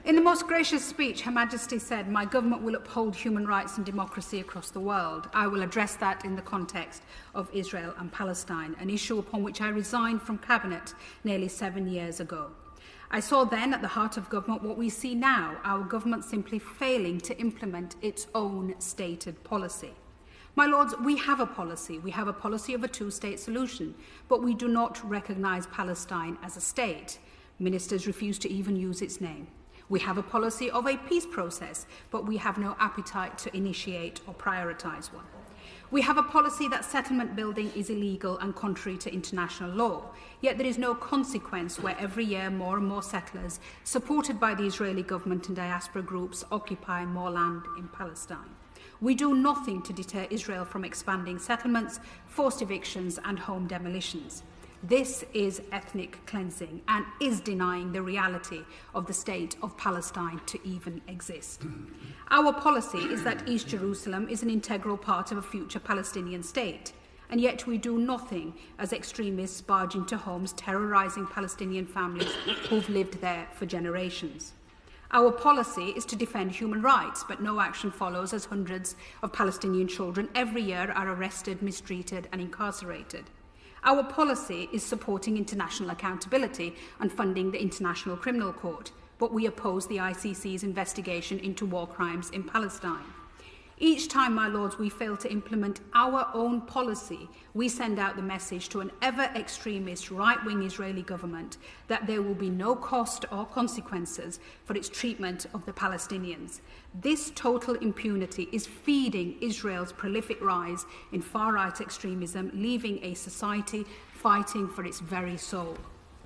In the most gracious speech, Her Majesty said, "My government will uphold human rights and democracy across the world." I will address that in the context of Israel and Palestine, an issue upon which I resigned from Cabinet nearly 7 years ago. I saw then at the heart of government what we see now, our government simply failing to implement its own stated policy. My Lords, we have a policy. We have a policy of a two-state solution, but we do not recognise Palestine as a state. Ministers refuse to even use its name. We have a policy of a peace process, but we have no appetite to initiate or prioritise one. We have a policy that settlement building is illegal and contrary to international law, yet there is no consequence where every year more and more settlers, supported by the Israeli government and diaspora groups, occupy more land in Palestine. We do nothing to deter Israel from expanding settlements, forced evictions and home demolitions. This is ethnic cleansing and is denying the reality of the state of Palestine to even exist. Our policy is that East Jerusalem is an integral part of a future Palestinian state, and yet we do nothing as extremists barge into homes terrorising Palestinian families who've lived there for generations. Our policy is to defend human rights, but no action follows as hundreds of Palestinian children every year are arrested, mistreated and incarcerated. Our policy is supporting international accountability and funding the International Criminal Court, but we oppose the ICC's investigation into war crimes in Palestine. Each time, my Lords, we fail to implement our own policy, we send out the message to an ever-extremist right-wing Israeli government that there will be no cost or consequences for its treatment of the Palestinians. This total impunity is feeding Israel's prolific rise in far-right extremism, leaving a society fighting for its very soul.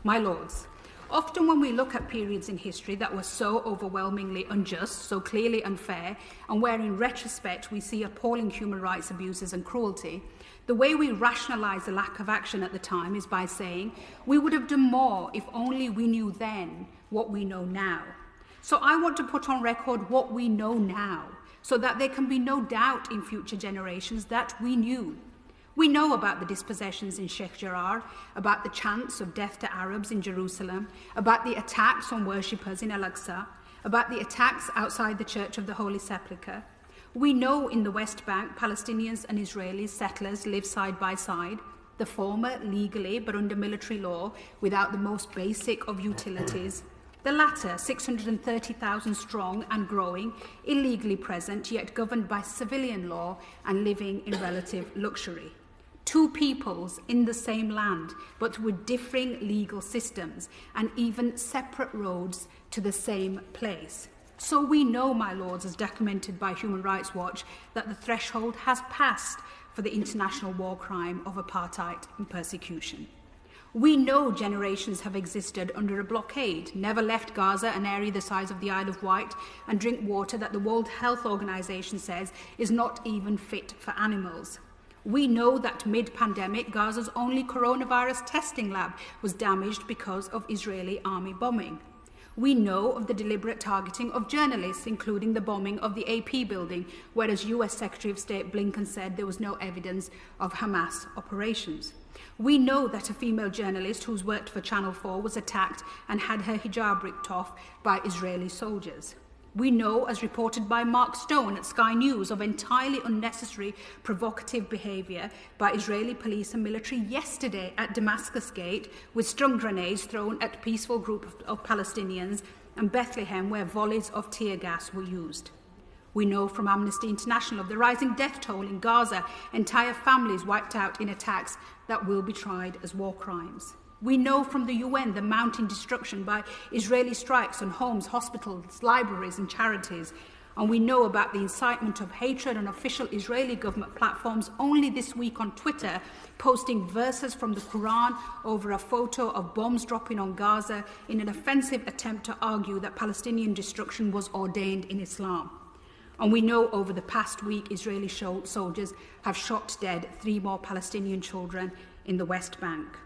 My Lords, often when we look at periods in history that were so overwhelmingly unjust, so clearly unfair, and where in retrospect we see appalling human rights abuses and cruelty, the way we rationalise the lack of action at the time is by saying we would have done more if only we knew then what we know now. So I want to put on record what we know now, so that there can be no doubt in future generations that we knew. We know about the dispossessions in Sheikh Jarrah, about the chants of death to Arabs in Jerusalem, about the attacks on worshippers in Al-Aqsa, about the attacks outside the Church of the Holy Sepulchre. We know in the West Bank, Palestinians and Israeli settlers live side by side, the former legally but under military law without the most basic of utilities, the latter 630,000 strong and growing, illegally present yet governed by civilian law and living in relative luxury. Two peoples in the same land, but with differing legal systems and even separate roads to the same place. So we know, my Lords, as documented by Human Rights Watch, that the threshold has passed for the international war crime of apartheid and persecution. We know generations have existed under a blockade, never left Gaza, an area the size of the Isle of Wight, and drink water that the World Health Organization says is not even fit for animals. We know that mid-pandemic, Gaza's only coronavirus testing lab was damaged because of Israeli army bombing. We know of the deliberate targeting of journalists, including the bombing of the AP building, whereas US Secretary of State Blinken said there was no evidence of Hamas operations. We know that a female journalist who's worked for Channel 4 was attacked and had her hijab ripped off by Israeli soldiers. We know, as reported by Mark Stone at Sky News, of entirely unnecessary provocative behaviour by Israeli police and military yesterday at Damascus Gate, with stun grenades thrown at a peaceful group of Palestinians, and Bethlehem, where volleys of tear gas were used. We know from Amnesty International of the rising death toll in Gaza, entire families wiped out in attacks that will be tried as war crimes. We know from the UN the mounting destruction by Israeli strikes on homes, hospitals, libraries and charities. And we know about the incitement of hatred on official Israeli government platforms only this week on Twitter, posting verses from the Quran over a photo of bombs dropping on Gaza in an offensive attempt to argue that Palestinian destruction was ordained in Islam. And we know over the past week Israeli soldiers have shot dead 3 more Palestinian children in the West Bank.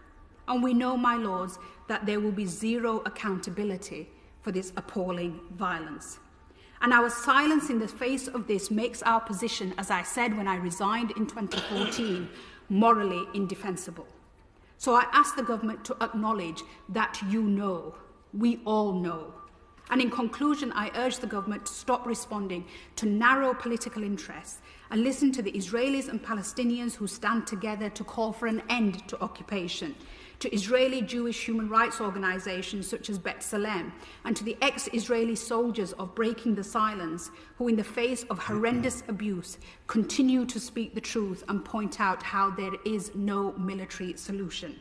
And we know, my Lords, that there will be zero accountability for this appalling violence. And our silence in the face of this makes our position, as I said when I resigned in 2014, morally indefensible. So I ask the government to acknowledge that you know, we all know, And in conclusion, I urge the government to stop responding to narrow political interests and listen to the Israelis and Palestinians who stand together to call for an end to occupation, to Israeli Jewish human rights organisations such as B'Tselem, and to the ex-Israeli soldiers of Breaking the Silence who, in the face of horrendous abuse, continue to speak the truth and point out how there is no military solution.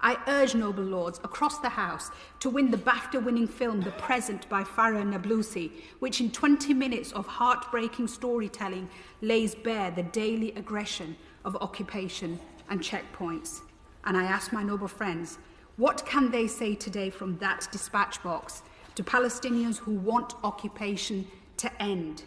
I urge noble lords across the House to win the BAFTA-winning film The Present by Farah Nablusi, which in 20 minutes of heartbreaking storytelling lays bare the daily aggression of occupation and checkpoints. And I ask my noble friends, what can they say today from that dispatch box to Palestinians who want occupation to end?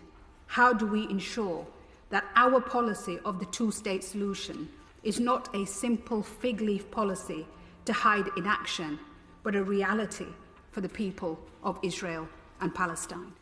How do we ensure that our policy of the two-state solution is not a simple fig leaf policy to hide inaction, but a reality for the people of Israel and Palestine?